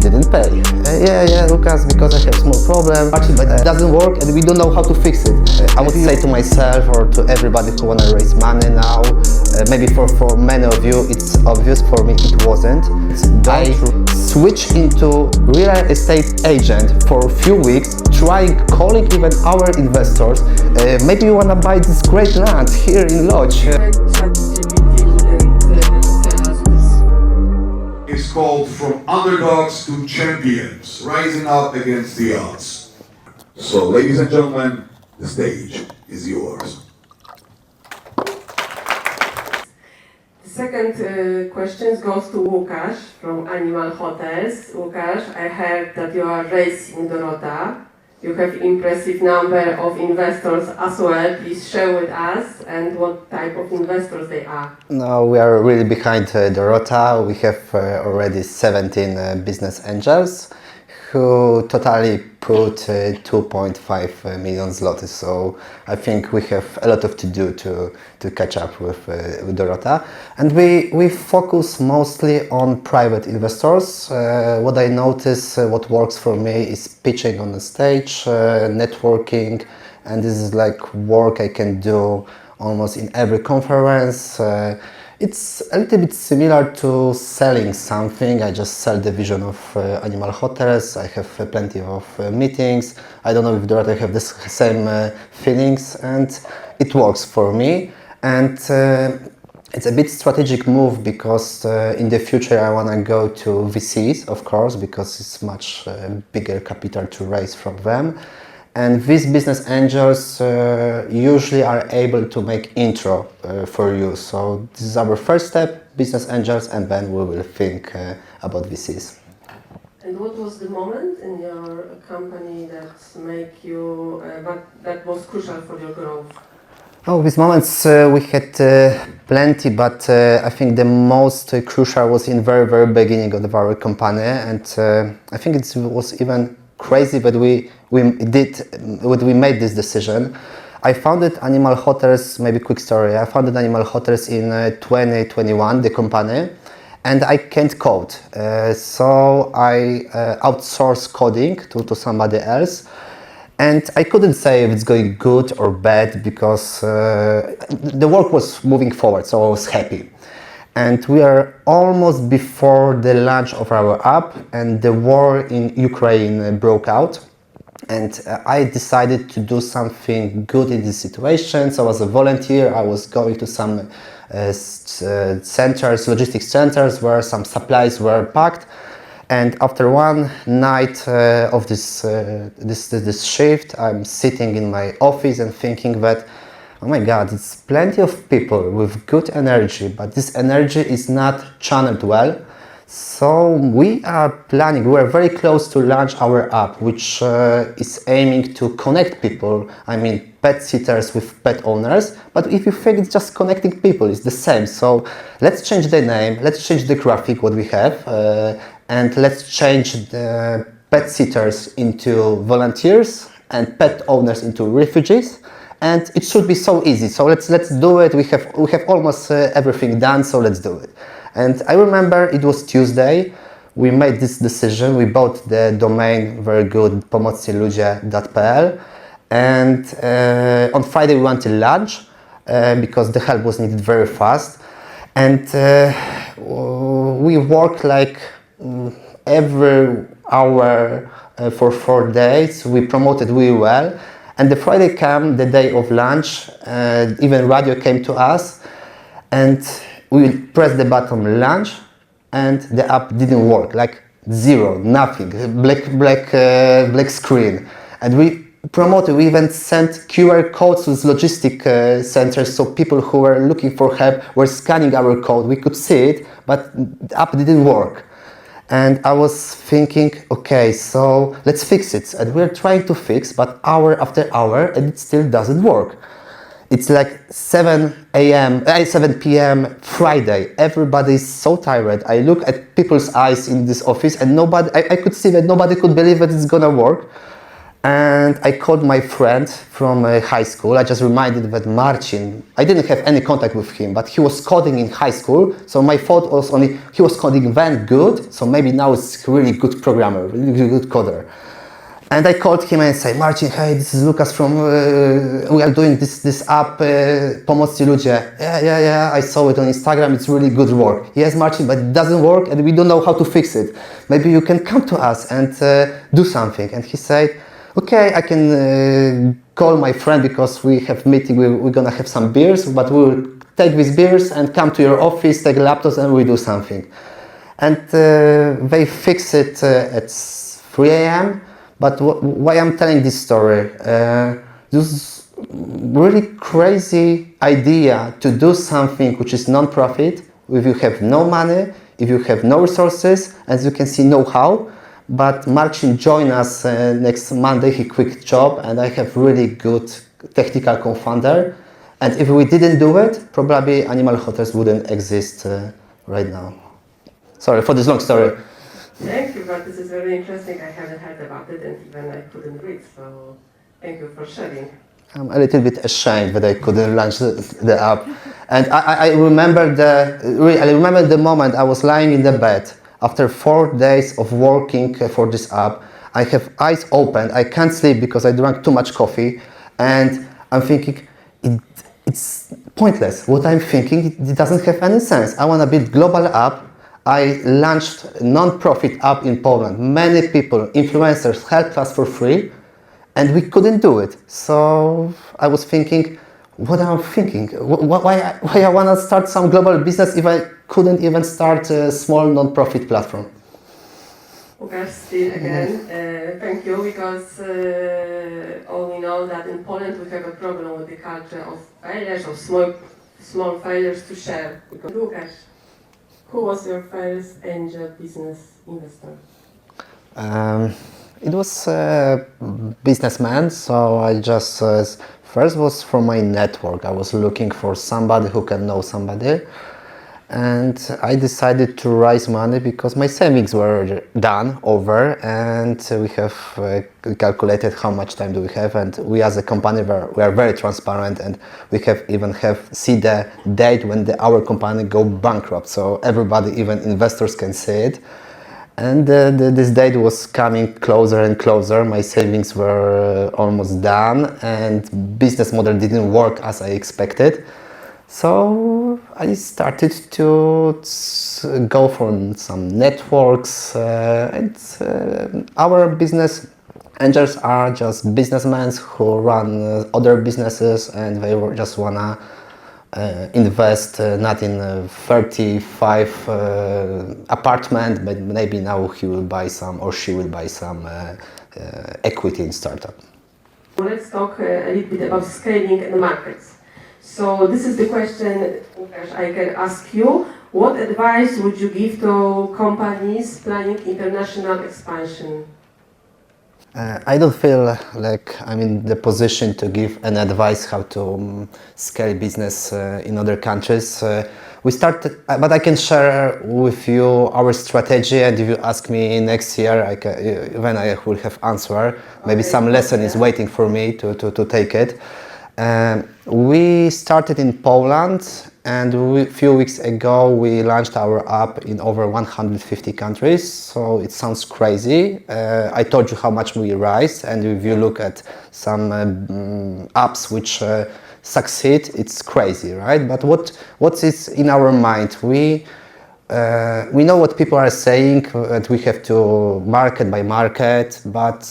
didn't pay. Yeah, Lucas, because I have small problem, but it doesn't work and we don't know how to fix it. I would say to myself or to everybody who wanna raise money now, maybe for many of you it's obvious, for me it wasn't. I switched into real estate agent for a few weeks, calling even our investors. Maybe you wanna buy this great land here in Lodz. It's called From Underdogs to Champions, rising up against the odds. So, ladies and gentlemen, the stage is yours. The second question goes to Łukasz from Animal Hotels. Łukasz, I heard that you are racing Dorota. You have impressive number of investors as well. Please share with us and what type of investors they are. No, we are really behind Dorota. We have already 17 business angels who totally put 2.5 million zlotys. So I think we have a lot to do to catch up with Dorota. And we focus mostly on private investors. What I notice, what works for me is pitching on the stage, networking, and this is like work I can do almost in every conference. It's a little bit similar to selling something. I just sell the vision of Animal Hotels. I have plenty of meetings. I don't know if Dorota have the same feelings, and it works for me. And it's a bit strategic move because in the future I want to go to VCs, of course, because it's much bigger capital to raise from them. And these business angels usually are able to make intro for you. So this is our first step, business angels, and then we will think about VCs. And what was the moment in your company that make you that was crucial for your growth? Oh, these moments we had plenty, but I think the most crucial was in very beginning of our company, and I think it was even crazy that we made this decision. I founded Animal Hotels, maybe quick story, I founded Animal Hotels in 2021, the company, and I can't code. So I outsourced coding to somebody else. And I couldn't say if it's going good or bad because the work was moving forward, so I was happy. And we are almost before the launch of our app, and the war in Ukraine broke out. And I decided to do something good in this situation. So as a volunteer, I was going to some centers, logistics centers, where some supplies were packed. And after one night of this shift, I'm sitting in my office and thinking that, oh my God, it's plenty of people with good energy, but this energy is not channeled well. So we are very close to launch our app, which is aiming to connect people, I mean pet sitters with pet owners. But if you think it's just connecting people, it's the same. So let's change the name, let's change the graphic, what we have, and let's change the pet sitters into volunteers and pet owners into refugees. And it should be so easy. So let's do it. We have almost everything done. So let's do it. And I remember it was Tuesday. We made this decision. We bought the domain, very good, pomocniludzie.pl. And on Friday we went to lunch because the help was needed very fast. And we worked like every hour for 4 days. We promoted really well. And the Friday came, the day of lunch, even radio came to us, and we pressed the button lunch, and the app didn't work, like zero, nothing, black screen. And we promoted, we even sent QR codes to logistic centers, so people who were looking for help were scanning our code. We could see it, but the app didn't work. And I was thinking, okay, so let's fix it. And we're trying to fix, but hour after hour, and it still doesn't work. It's like 7 p.m. Friday. Everybody's so tired. I look at people's eyes in this office, and I could see that nobody could believe that it's gonna work. And I called my friend from high school. I just reminded that Marcin, I didn't have any contact with him, but he was coding in high school. So my thought was only, he was coding then good, so maybe now it's really good programmer, really good coder. And I called him and said, Marcin, hey, this is Lucas from, we are doing this app, Pomocni Ludzie. Yeah, I saw it on Instagram, it's really good work. Yes, Marcin, but it doesn't work and we don't know how to fix it. Maybe you can come to us and do something. And he said, okay, I can call my friend because we have meeting, we're gonna have some beers, but we'll take these beers and come to your office, take laptops and we do something. And they fix it at 3 a.m. But why I'm telling this story? This really crazy idea to do something which is non-profit, if you have no money, if you have no resources, as you can see, know-how. But Marcin joined us next Monday, he quit job, and I have really good technical co-founder. And if we didn't do it, probably Animal Hotels wouldn't exist right now. Sorry for this long story. Thank you, but this is very interesting. I haven't heard about it and even I couldn't read, so thank you for sharing. I'm a little bit ashamed that I couldn't launch the app. And I remember the moment I was lying in the bed after 4 days of working for this app. I have eyes open, I can't sleep because I drank too much coffee, and I'm thinking, it's pointless. What I'm thinking, it doesn't have any sense. I want to build global app. I launched a non-profit app in Poland. Many people, influencers, helped us for free, and we couldn't do it. So I was thinking, what am I thinking? Why I want to start some global business if I couldn't even start a small non-profit platform? Łukasz, still again, thank you, because all we know that in Poland we have a problem with the culture of failures, of small failures to share. Łukasz, who was your first angel business investor? It was a businessman, so I just first was from my network. I was looking for somebody who can know somebody, and I decided to raise money because my savings were done over, and we have calculated how much time do we have, and we as a company we are very transparent, and we see the date when our company go bankrupt, so everybody, even investors, can see it. And this date was coming closer and closer. My savings were almost done, and business model didn't work as I expected. So I started to go for some networks, and our business angels are just businessmen who run other businesses, and they just wanna invest not in 35 apartment, but maybe now he will buy some or she will buy some equity in startup. Let's talk a little bit about scaling the markets. So this is the question, Łukasz, I can ask you. What advice would you give to companies planning international expansion? I don't feel like I'm in the position to give an advice how to scale business in other countries. We started, but I can share with you our strategy, and if you ask me next year, then I will have answer. Maybe some lesson is waiting for me to take it. We started in Poland, and a few weeks ago we launched our app in over 150 countries, so it sounds crazy. I told you how much we raised, and if you look at some apps which succeed, it's crazy, right? But what is in our mind? We know what people are saying, that we have to market by market, but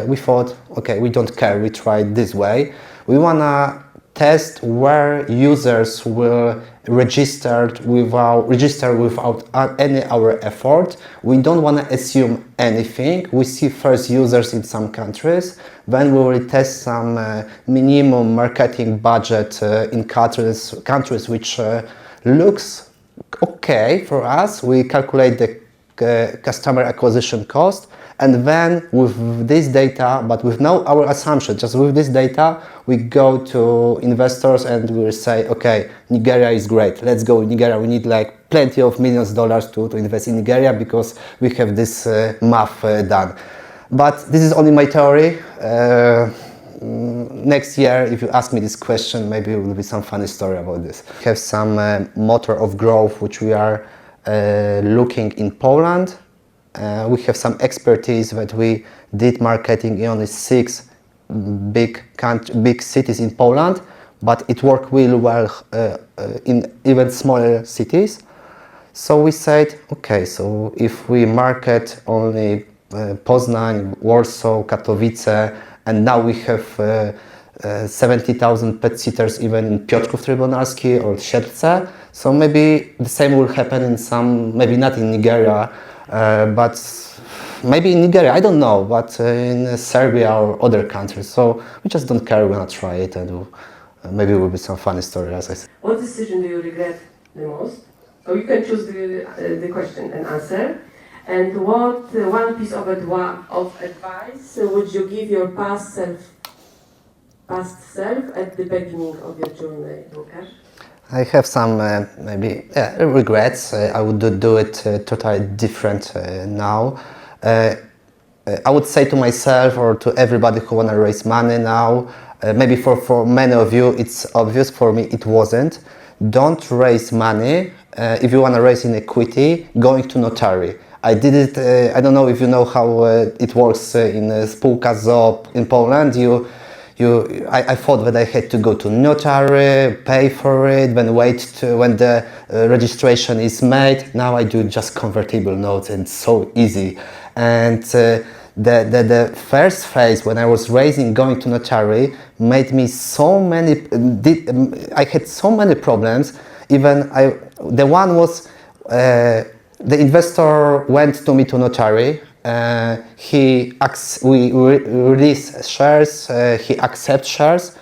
we thought, okay, we don't care, we try it this way. We wanna test where users will register without any our effort. We don't want to assume anything. We see first users in some countries, then we will test some minimum marketing budget in countries which looks okay for us. We calculate the customer acquisition cost, and then with this data, but with no our assumption, just with this data, we go to investors and we will say, okay, Nigeria is great, let's go in Nigeria. We need like plenty of millions of dollars to invest in Nigeria because we have this math done. But this is only my theory. Next year, if you ask me this question, maybe it will be some funny story about this. We have some motor of growth which we are looking in Poland. We have some expertise that we did marketing in only 6 big cities in Poland, but it worked really well in even smaller cities. So we said, okay, so if we market only Poznań, Warsaw, Katowice, and now we have 70,000 pet sitters even in Piotrków Trybunalski or Siedlce, so maybe the same will happen in some, maybe not in Nigeria, but maybe in Nigeria, I don't know, but in Serbia or other countries. So we just don't care, we're gonna try it, and maybe it will be some funny story, as I said. What decision do you regret the most? So you can choose the question and answer. And what one piece of advice would you give your past self at the beginning of your journey, Łukasz? I have some maybe regrets. I would do it totally different now. I would say to myself or to everybody who want to raise money now, maybe for many of you it's obvious, for me it wasn't. Don't raise money if you want to raise in equity going to notary. I did it, I don't know if you know how it works in spółka z o.o. in Poland. I thought that I had to go to notary, pay for it, then wait when the registration is made. Now I do just convertible notes, and it's so easy. And the first phase when I was raising going to notary made me so many, I had so many problems. Even the one was, the investor went to me to notary. We release shares, he accepts shares,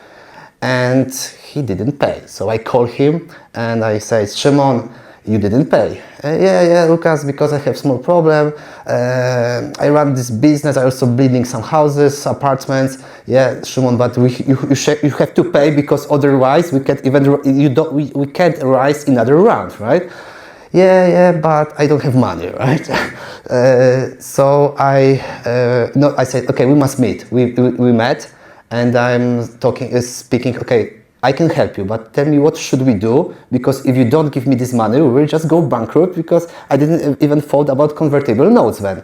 and he didn't pay. So I call him and I say, Szymon, you didn't pay. Yeah, Lucas, because I have small problem. I run this business. I also building some houses, apartments. Yeah, Szymon, but you have to pay, because otherwise we can't even we can't rise another round, right? Yeah, but I don't have money, right? So I said, okay, we must meet. We met, and I'm speaking. Okay, I can help you, but tell me, what should we do? Because if you don't give me this money, we will just go bankrupt, because I didn't even thought about convertible notes then.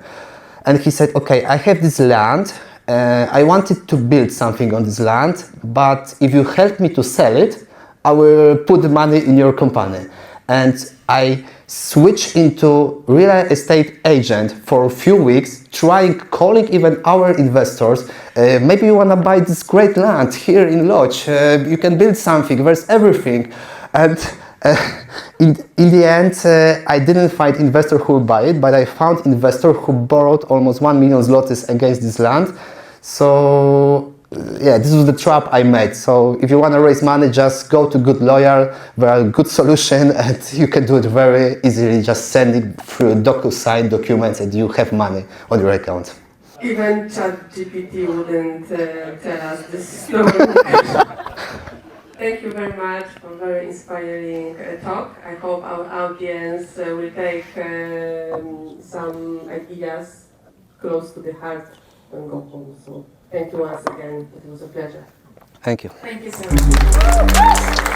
And he said, okay, I have this land. I wanted to build something on this land, but if you help me to sell it, I will put the money in your company. And I switched into real estate agent for a few weeks, calling even our investors. Maybe you want to buy this great land here in Lodz. You can build something. There's everything. And in the end, I didn't find investor who would buy it, but I found investor who borrowed almost 1 million zlotys against this land. So yeah, this was the trap I made. So if you want to raise money, just go to good lawyer. There are good solution, and you can do it very easily. Just send it through DocuSign documents, and you have money on your account. Even ChatGPT wouldn't tell us this story. Thank you very much for a very inspiring talk. I hope our audience will take some ideas close to the heart and go home. So thank you once again. It was a pleasure. Thank you. Thank you so much.